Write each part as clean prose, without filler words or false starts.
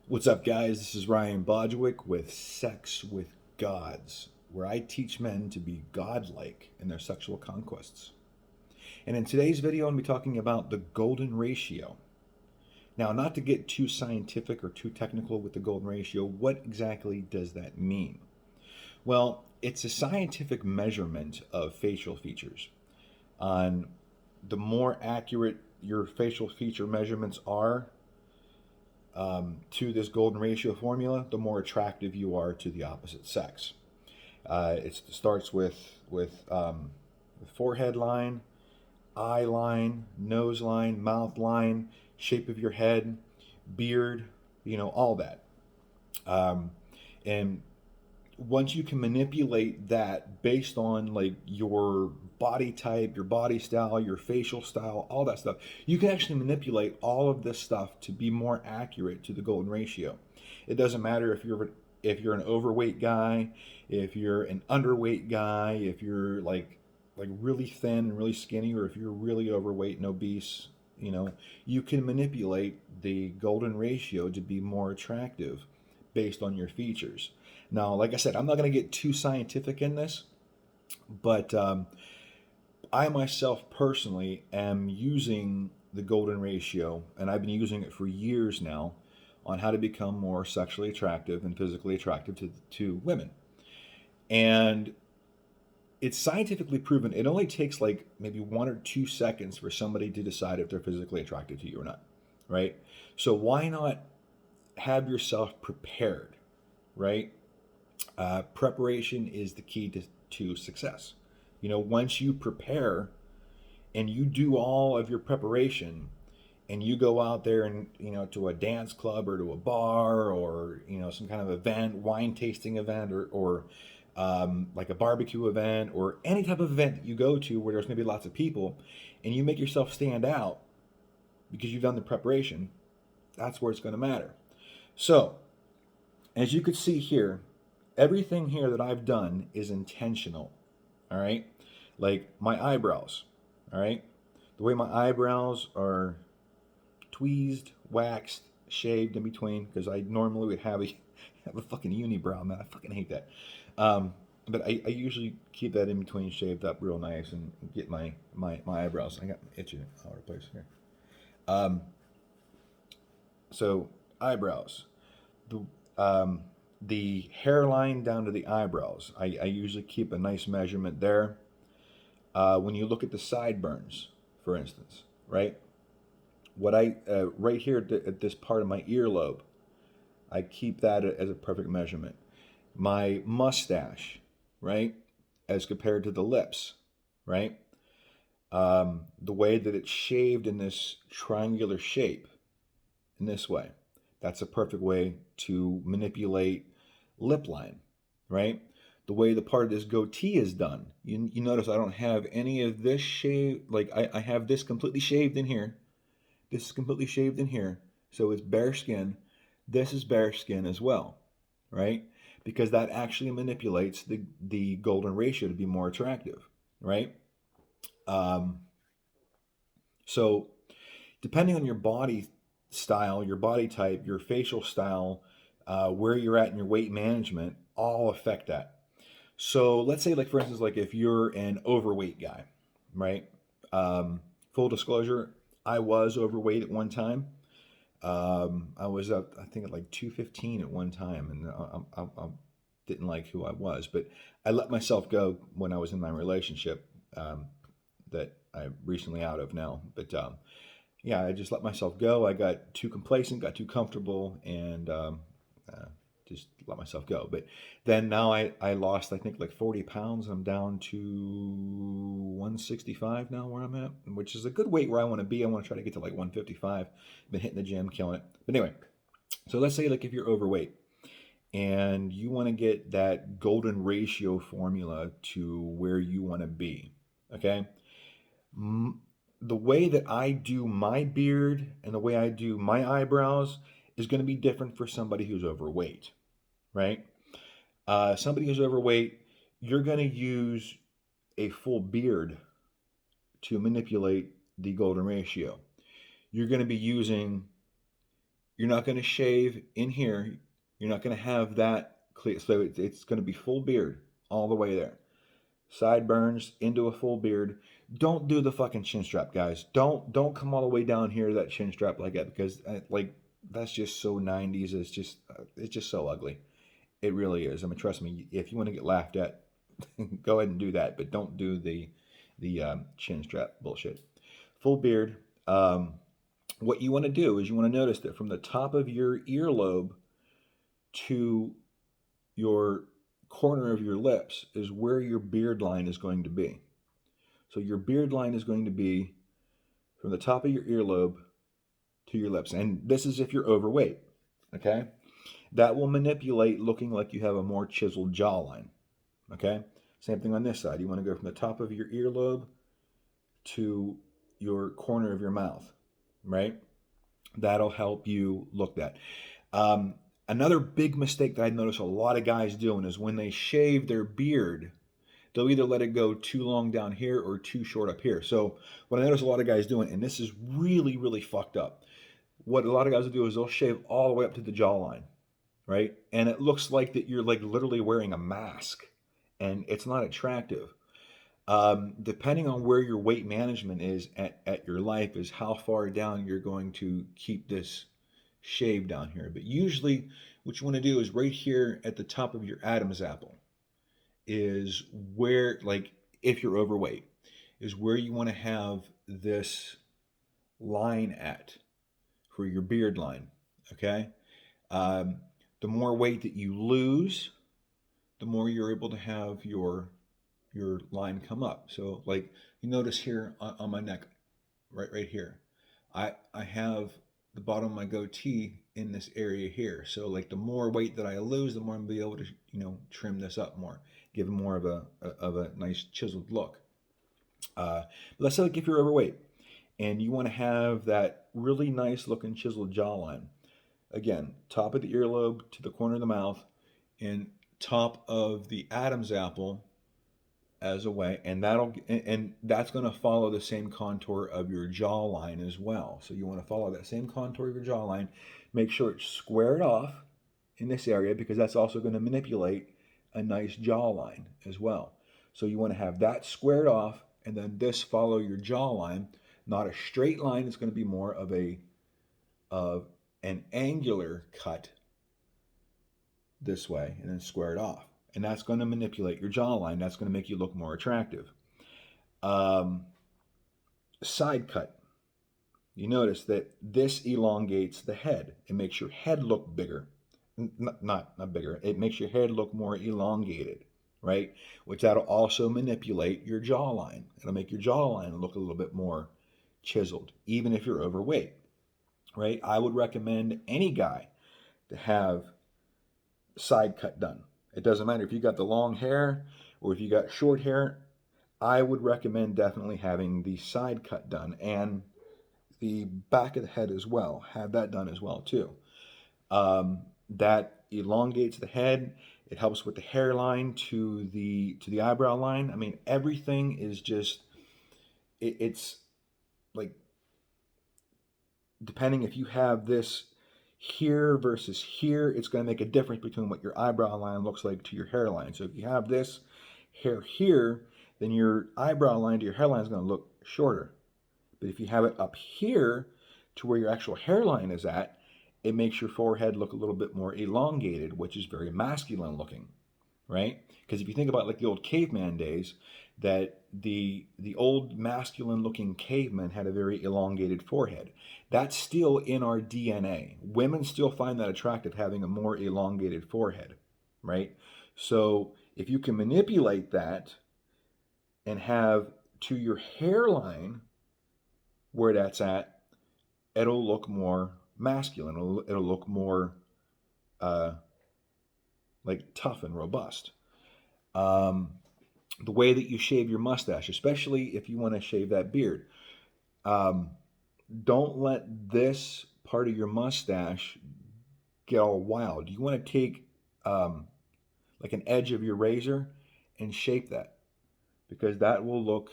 What's up, guys? This is Ryan Bodgewick with Sex with Gods, where I teach men to be godlike in their sexual conquests. And in today's video, I'm going to be talking about the golden ratio. Now, not to get too scientific or too technical with the golden ratio, what exactly does that mean? Well, it's a scientific measurement of facial features. On the more accurate your facial feature measurements are, to this golden ratio formula, the more attractive you are to the opposite sex. It starts with the forehead line, eye line, nose line, mouth line, shape of your head, beard, all that. Um, and once you can manipulate that based on like your body type, your body style, your facial style, all that stuff, you can actually manipulate all of this stuff to be more accurate to the golden ratio. It doesn't matter if you're an overweight guy, if you're an underweight guy, if you're like really thin and really skinny, or if you're really overweight and obese, you can manipulate the golden ratio to be more attractive based on your features. Now, like I said, I'm not going to get too scientific in this, but I myself personally am using the golden ratio, and I've been using it for years now on how to become more sexually attractive and physically attractive to women. And it's scientifically proven it only takes like maybe 1 or 2 seconds for somebody to decide if they're physically attracted to you or not, right? So why not have yourself prepared, right? Preparation is the key to success. Once you prepare and you do all of your preparation and you go out there and, to a dance club or to a bar or, some kind of event, wine tasting event or like a barbecue event or any type of event that you go to where there's going to be lots of people and you make yourself stand out because you've done the preparation, that's where it's going to matter. So, as you can see here, everything here that I've done is intentional. All right. Like my eyebrows. All right. The way my eyebrows are tweezed, waxed, shaved in between, because I normally would have a fucking unibrow, man. I fucking hate that. But I usually keep that in between shaved up real nice and get my eyebrows. I got itchy all over the place here. Um, so eyebrows. The um, the hairline down to the eyebrows. I usually keep a nice measurement there. When you look at the sideburns, for instance, right? Right here at this part of my earlobe, I keep that as a perfect measurement. My mustache, right, as compared to the lips, right? The way that it's shaved in this triangular shape, in this way, that's a perfect way to manipulate lip line, right? The way the part of this goatee is done. You notice I don't have any of this shaved. Like I have this completely shaved in here. This is completely shaved in here. So it's bare skin. This is bare skin as well, right? Because that actually manipulates the golden ratio to be more attractive, right? Um, so depending on your body style, your body type, your facial style, where you're at in your weight management, all affect that. So let's say, like for instance, like if you're an overweight guy, right? Full disclosure, I was overweight at one time. I was up, I think, at like 215 at one time, and I didn't like who I was, but I let myself go when I was in my relationship that I'm recently out of now. But yeah, I just let myself go. I got too complacent, got too comfortable, and uh, just let myself go. But then now I lost, I think, like 40 pounds. I'm down to 165 now where I'm at, which is a good weight where I want to be. I want to try to get to like 155. Been hitting the gym, killing it. But anyway, so let's say like if you're overweight and you want to get that golden ratio formula to where you want to be, okay? The way that I do my beard and the way I do my eyebrows is going to be different for somebody who's overweight, right? Somebody who's overweight, you're going to use a full beard to manipulate the golden ratio. You're going to be using You're not going to shave in here. You're not going to have that clear. So it's going to be full beard all the way there. Sideburns into a full beard. Don't do the fucking chin strap, guys. Don't come all the way down here to that chin strap like that, because like that's just so 90s. It's just so ugly. It really is. I mean, trust me. If you want to get laughed at, go ahead and do that, but don't do the chin strap bullshit. Full beard. What you want to do is you want to notice that from the top of your earlobe to your corner of your lips is where your beard line is going to be. So your beard line is going to be from the top of your earlobe to your lips. And this is if you're overweight. Okay? That will manipulate looking like you have a more chiseled jawline. Okay? Same thing on this side. You want to go from the top of your earlobe to your corner of your mouth, right? That'll help you look that. Um, Another big mistake that I notice a lot of guys doing is when they shave their beard, they'll either let it go too long down here or too short up here. So what I notice a lot of guys doing, and this is really, really fucked up, what a lot of guys will do is they'll shave all the way up to the jawline, right? And it looks like that you're like literally wearing a mask, and it's not attractive. Depending on where your weight management is at your life is how far down you're going to keep this shave down here. But usually what you want to do is right here at the top of your Adam's apple is where, like, if you're overweight, is where you want to have this line at for your beard line. Okay. Um, the more weight that you lose, the more you're able to have your line come up. So like you notice here on my neck, right here, I have the bottom of my goatee in this area here. So like the more weight that I lose, the more I'm gonna be able to trim this up more, give more of a nice chiseled look. But let's say like if you're overweight and you want to have that really nice looking chiseled jawline, again, top of the earlobe to the corner of the mouth, and top of the Adam's apple as a way, and that's going to follow the same contour of your jawline as well. So you want to follow that same contour of your jawline. Make sure it's squared off in this area because that's also going to manipulate a nice jawline as well. So you want to have that squared off, and then this follow your jawline, not a straight line. It's going to be more of an angular cut this way, and then square it off. And that's going to manipulate your jawline. That's going to make you look more attractive. Um, Side cut. You notice that this elongates the head. It makes your head look bigger. Not bigger. It makes your head look more elongated, right? Which that'll also manipulate your jawline. It'll make your jawline look a little bit more chiseled, even if you're overweight, right? I would recommend any guy to have side cut done. It doesn't matter if you got the long hair or if you got short hair. I would recommend definitely having the side cut done and the back of the head as well. Have that done as well too. That elongates the head. It helps with the hairline to the eyebrow line. I mean, everything is just it's like depending if you have this here versus here, it's going to make a difference between what your eyebrow line looks like to your hairline. So if you have this hair here, then your eyebrow line to your hairline is going to look shorter. But if you have it up here to where your actual hairline is at, it makes your forehead look a little bit more elongated, which is very masculine looking, right? Because if you think about like the old caveman days, that the old masculine looking caveman had a very elongated forehead. That's still in our DNA. Women still find that attractive, having a more elongated forehead, right? So if you can manipulate that and have to your hairline where that's at, it'll look more masculine. It'll look more like tough and robust. Um, the way that you shave your mustache, especially if you want to shave that beard, um, don't let this part of your mustache get all wild. You want to take like an edge of your razor and shape that because that will look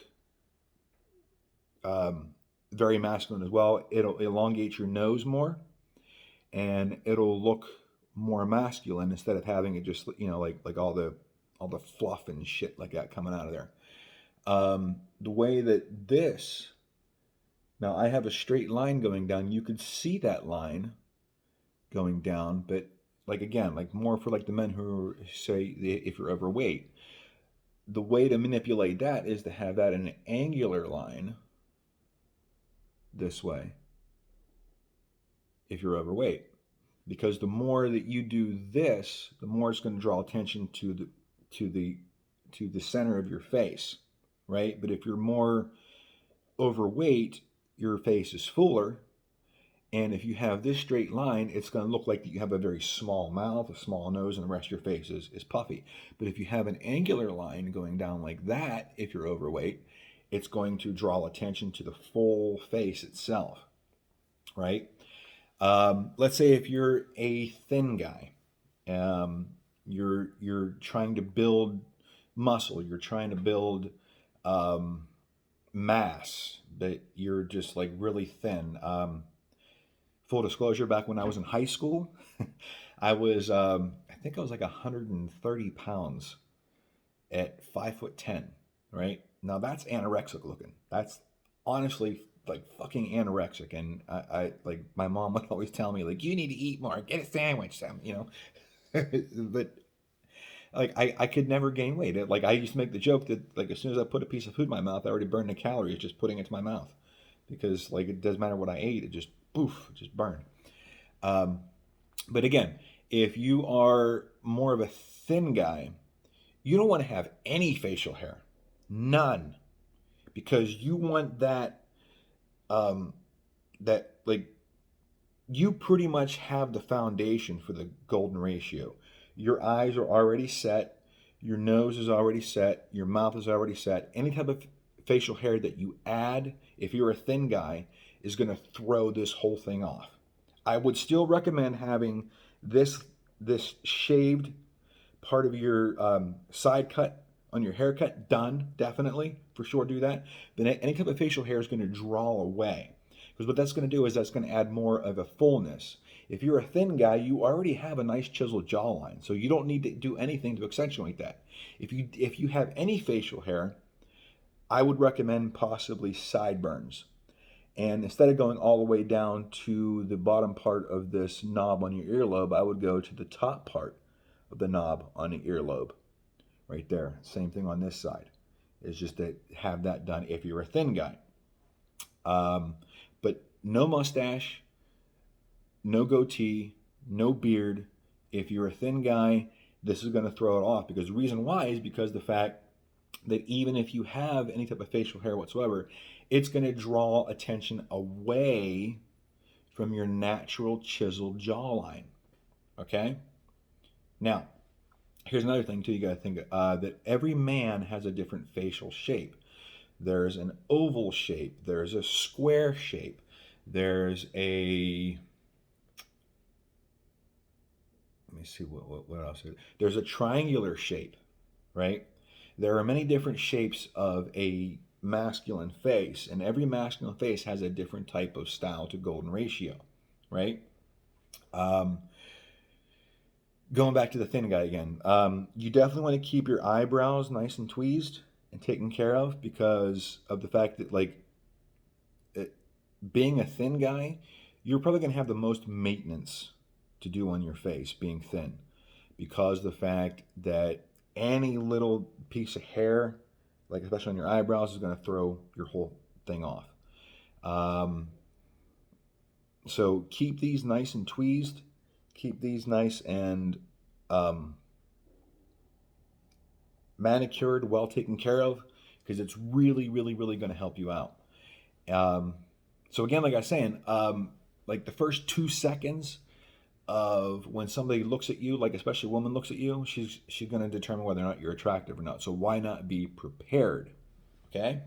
um, very masculine as well. It'll elongate your nose more and it'll look more masculine instead of having it just, like all the fluff and shit like that coming out of there. The way that this, now I have a straight line going down. You could see that line going down, but like again, like more for like the men who say if you're overweight, the way to manipulate that is to have that in an angular line this way if you're overweight, because the more that you do this, the more it's going to draw attention to the center of your face, right? But if you're more overweight, your face is fuller, and if you have this straight line, it's going to look like you have a very small mouth, a small nose, and the rest of your face is puffy. But if you have an angular line going down like that, if you're overweight, it's going to draw attention to the full face itself, right? Let's say if you're a thin guy, you're trying to build muscle, you're trying to build mass, but you're just like really thin. Full disclosure, back when I was in high school, I think I was like 130 pounds at 5'10", right? Now that's anorexic looking. That's honestly like fucking anorexic. And I like my mom would always tell me like, you need to eat more, get a sandwich, but like I could never gain weight. Like I used to make the joke that like as soon as I put a piece of food in my mouth, I already burned the calories just putting it to my mouth, because like it doesn't matter what I ate, it just poof, just burned. But again, if you are more of a thin guy, you don't want to have any facial hair, none, because you want that like you pretty much have the foundation for the golden ratio. Your eyes are already set, your nose is already set, your mouth is already set. Any type of facial hair that you add, if you're a thin guy, is going to throw this whole thing off. I would still recommend having this shaved part of your side cut on your haircut done. Definitely, for sure, do that. Then any type of facial hair is going to draw away, because what that's going to do is that's going to add more of a fullness. If you're a thin guy, you already have a nice chiseled jawline, so you don't need to do anything to accentuate that. If you have any facial hair, I would recommend possibly sideburns. And instead of going all the way down to the bottom part of this knob on your earlobe, I would go to the top part of the knob on the earlobe. Right there. Same thing on this side. It's just to have that done if you're a thin guy. But no mustache, no goatee, no beard. If you're a thin guy, this is going to throw it off, because the reason why is because the fact that even if you have any type of facial hair whatsoever, it's going to draw attention away from your natural chiseled jawline. Okay? Now, here's another thing too you got to think that every man has a different facial shape. There's an oval shape, there's a square shape, there's a, let me see what else. There's a triangular shape, right? There are many different shapes of a masculine face, and every masculine face has a different type of style to golden ratio, right? Going back to the thin guy again, you definitely want to keep your eyebrows nice and tweezed and taken care of, because of the fact that like being a thin guy, you're probably going to have the most maintenance to do on your face being thin, because of the fact that any little piece of hair, like especially on your eyebrows, is going to throw your whole thing off. So keep these nice and tweezed, keep these nice and manicured, well taken care of, because it's really, really, really going to help you out. So again, like I was saying, like the first 2 seconds of when somebody looks at you, like especially a woman looks at you, she's going to determine whether or not you're attractive or not. So why not be prepared? Okay,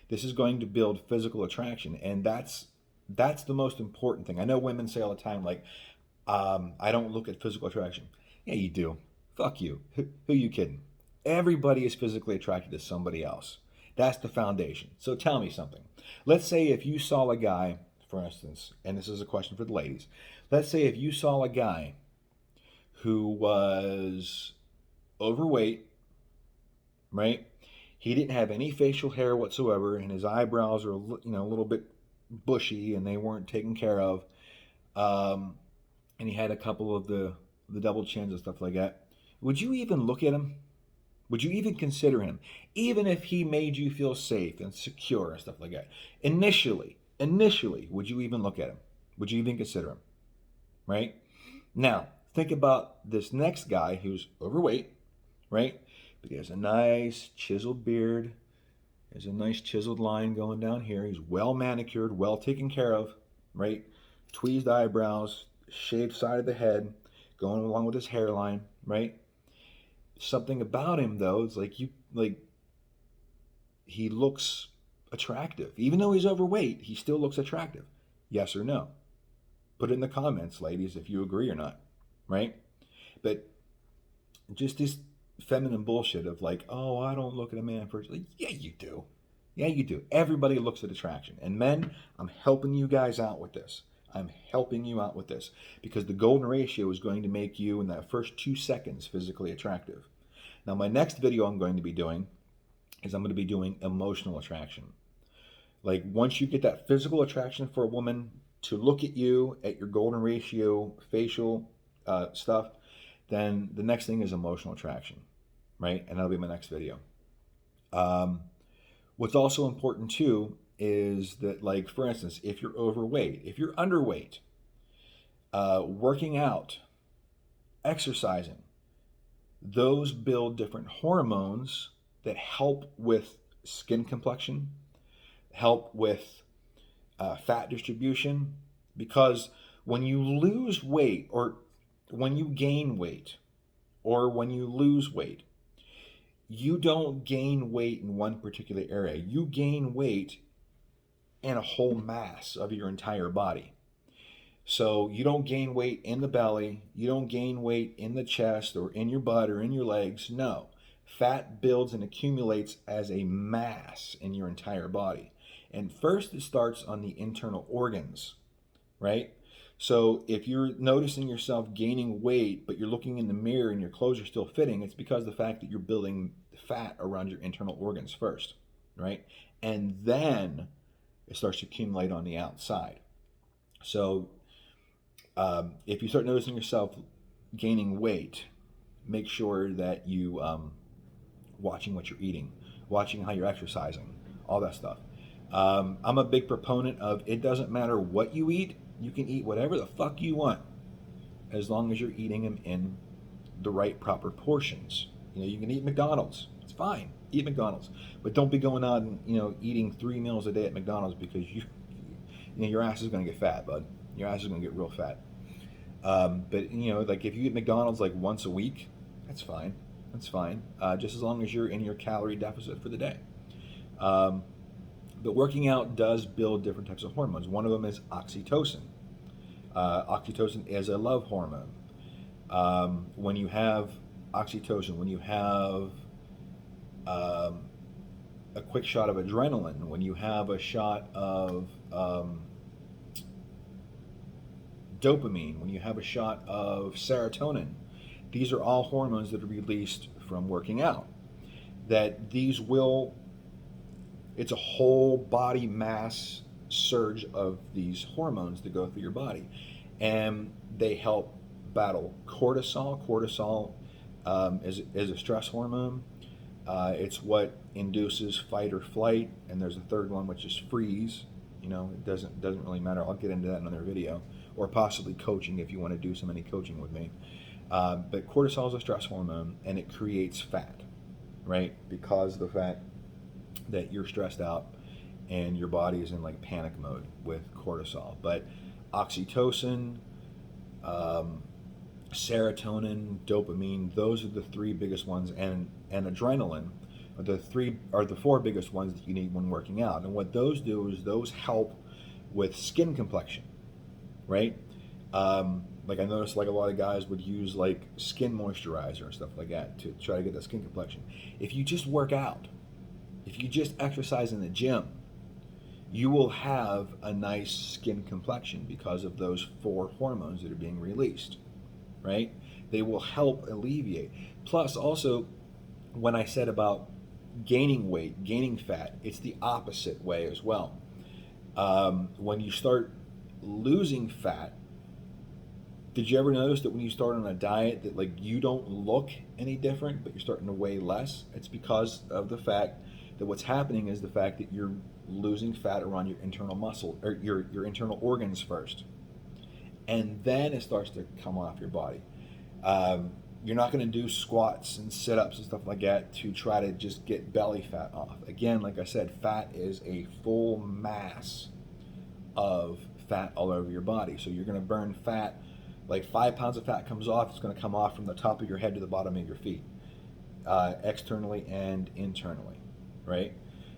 this is going to build physical attraction, and that's the most important thing. I know women say all the time, like, I don't look at physical attraction. Yeah, you do. Fuck you. Who you kidding? Everybody is physically attracted to somebody else. That's the foundation. So tell me something. Let's say if you saw a guy for instance, and this is a question for the ladies. Let's say if you saw a guy who was overweight, right? He didn't have any facial hair whatsoever, and his eyebrows are, a little bit bushy, and they weren't taken care of. Um, and he had a couple of the double chins and stuff like that. Would you even look at him? Would you even consider him, even if he made you feel safe and secure and stuff like that? Initially, would you even look at him? Would you even consider him? Right? Now, think about this next guy who's overweight, right? But he has a nice chiseled beard. There's a nice chiseled line going down here. He's well manicured, well taken care of, right? Tweezed eyebrows, shaved side of the head, going along with his hairline, right? Something about him though is he looks attractive. Even though he's overweight, he still looks attractive. Yes or no? Put it in the comments, ladies, if you agree or not, right? But just this feminine bullshit of like, oh, I don't look at a man for, like, yeah, you do. Yeah, you do. Everybody looks at attraction. And men, I'm helping you guys out with this. I'm helping you out with this because the golden ratio is going to make you in that first 2 seconds physically attractive. Now, my next video I'm going to be doing is I'm going to be doing emotional attraction. Like once you get that physical attraction for a woman to look at you at your golden ratio facial stuff, then the next thing is emotional attraction, right? And that'll be my next video. What's also important too is that, like, for instance, if you're overweight, if you're underweight, working out, exercising, those build different hormones that help with skin complexion, help with fat distribution, because when you lose weight or when you gain weight or when you lose weight, you don't gain weight in one particular area. You gain weight in a whole mass of your entire body. So you don't gain weight in the belly, you don't gain weight in the chest or in your butt or in your legs. No. Fat builds and accumulates as a mass in your entire body. And first it starts on the internal organs, right? So if you're noticing yourself gaining weight, but you're looking in the mirror and your clothes are still fitting, it's because of the fact that you're building fat around your internal organs first, right? And then it starts to accumulate on the outside. So if you start noticing yourself gaining weight, make sure that you watching what you're eating, watching how you're exercising, all that stuff. I'm a big proponent of it doesn't matter what you eat, you can eat whatever the fuck you want as long as you're eating them in the right proper portions. You can eat McDonald's, it's fine, eat McDonald's, but don't be going out and eating 3 meals a day at McDonald's because your ass is going to get fat, bud. Your ass is going to get real fat. But like if you eat McDonald's like once a week, that's fine. That's fine. Just as long as you're in your calorie deficit for the day. But working out does build different types of hormones. One of them is oxytocin. Oxytocin is a love hormone. When you have oxytocin, when you have a quick shot of adrenaline, when you have a shot of dopamine, when you have a shot of serotonin, these are all hormones that are released from working out. It's a whole body mass surge of these hormones that go through your body. And they help battle cortisol. Cortisol is a stress hormone. It's what induces fight or flight. And there's a third one, which is freeze. It doesn't really matter. I'll get into that in another video, or possibly coaching if you want to do some coaching with me. But cortisol is a stress hormone, and it creates fat, right? Because of the fact that you're stressed out and your body is in like panic mode with cortisol. But oxytocin, serotonin, dopamine, those are the 3 biggest ones, and adrenaline are the 4 biggest ones that you need when working out. And what those do is those help with skin complexion, right? Like I noticed like a lot of guys would use like skin moisturizer and stuff like that to try to get that skin complexion. If you just work out, if you just exercise in the gym, you will have a nice skin complexion because of those 4 hormones that are being released, right? They will help alleviate. Plus, also, when I said about gaining weight, gaining fat, it's the opposite way as well. When you start losing fat, did you ever notice that when you start on a diet that like you don't look any different, but you're starting to weigh less? It's because of the fact that what's happening is the fact that you're losing fat around your internal muscle or your internal organs first, and then it starts to come off your body. You're not going to do squats and sit-ups and stuff like that to try to just get belly fat off. Again, like I said, fat is a full mass of fat all over your body. So you're going to burn fat. Like 5 pounds of fat comes off, it's going to come off from the top of your head to the bottom of your feet, externally and internally, right?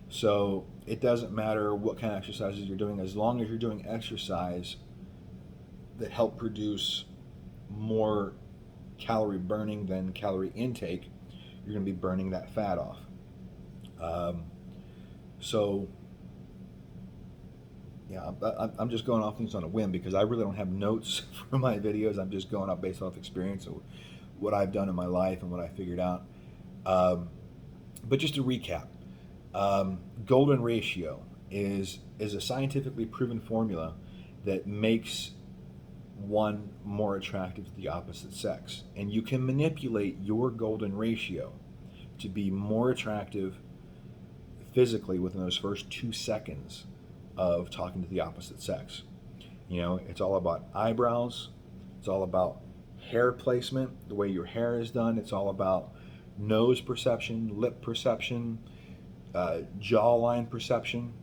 So it doesn't matter what kind of exercises you're doing, as long as you're doing exercise that help produce more calorie burning than calorie intake, you're going to be burning that fat off. So yeah, I'm just going off things on a whim because I really don't have notes for my videos. I'm just going off based off experience of what I've done in my life and what I figured out. But just to recap, golden ratio is a scientifically proven formula that makes one more attractive to the opposite sex. And you can manipulate your golden ratio to be more attractive physically within those first 2 seconds of talking to the opposite sex. You know, it's all about eyebrows, it's all about hair placement, the way your hair is done, it's all about nose perception, lip perception, jawline perception,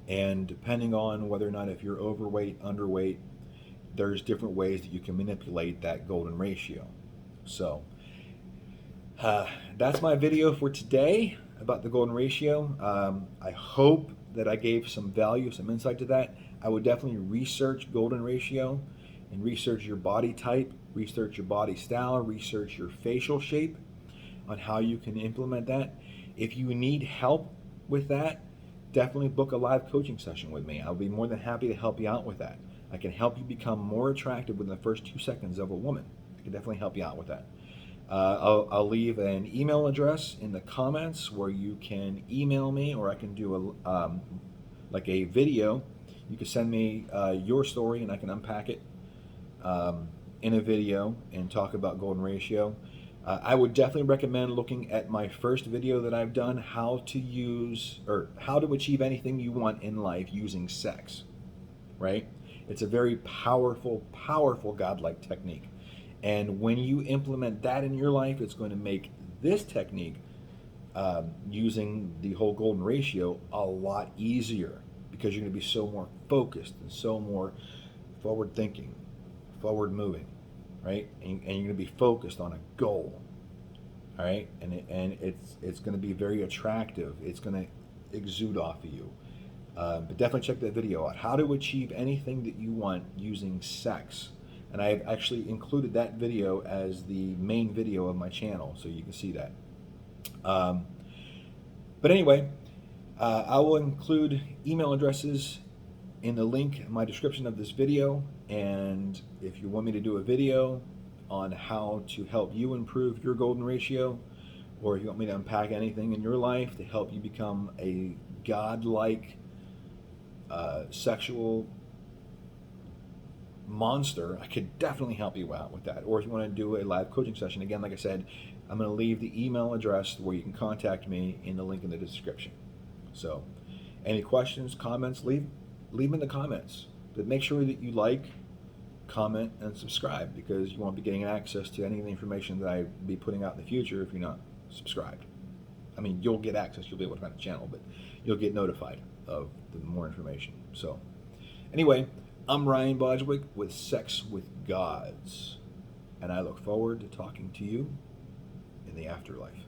and depending on whether or not if you're overweight, underweight, there's different ways that you can manipulate that golden ratio. So that's my video for today about the golden ratio. I hope that I gave some value, some insight to that. I would definitely research golden ratio and research your body type, research your body style, research your facial shape on how you can implement that. If you need help with that, definitely book a live coaching session with me. I'll be more than happy to help you out with that. I can help you become more attractive within the first 2 seconds of a woman. I can definitely help you out with that. I'll leave an email address in the comments where you can email me, or I can do like a video. You can send me your story and I can unpack it in a video and talk about golden ratio. I would definitely recommend looking at my first video that I've done, how to use or how to achieve anything you want in life using sex, right? It's a very powerful, powerful godlike technique. And when you implement that in your life, it's going to make this technique, using the whole golden ratio, a lot easier because you're going to be so more focused and so more forward thinking, forward moving, right? And you're going to be focused on a goal, all right? And it's going to be very attractive. It's going to exude off of you. But definitely check that video out. How to achieve anything that you want using sex. And I've actually included that video as the main video of my channel, so you can see that. But anyway, I will include email addresses in the link in my description of this video. And if you want me to do a video on how to help you improve your golden ratio, or if you want me to unpack anything in your life to help you become a godlike sexual monster, I could definitely help you out with that. Or if you want to do a live coaching session, again, like I said, I'm going to leave the email address where you can contact me in the link in the description. So any questions, comments, leave them in the comments. But make sure that you like, comment, and subscribe, because you won't be getting access to any of the information that I be putting out in the future if you're not subscribed. I mean, you'll get access, you'll be able to find the channel, but you'll get notified of the more information. So anyway, I'm Ryan Bodgwick with Sex with Gods, and I look forward to talking to you in the afterlife.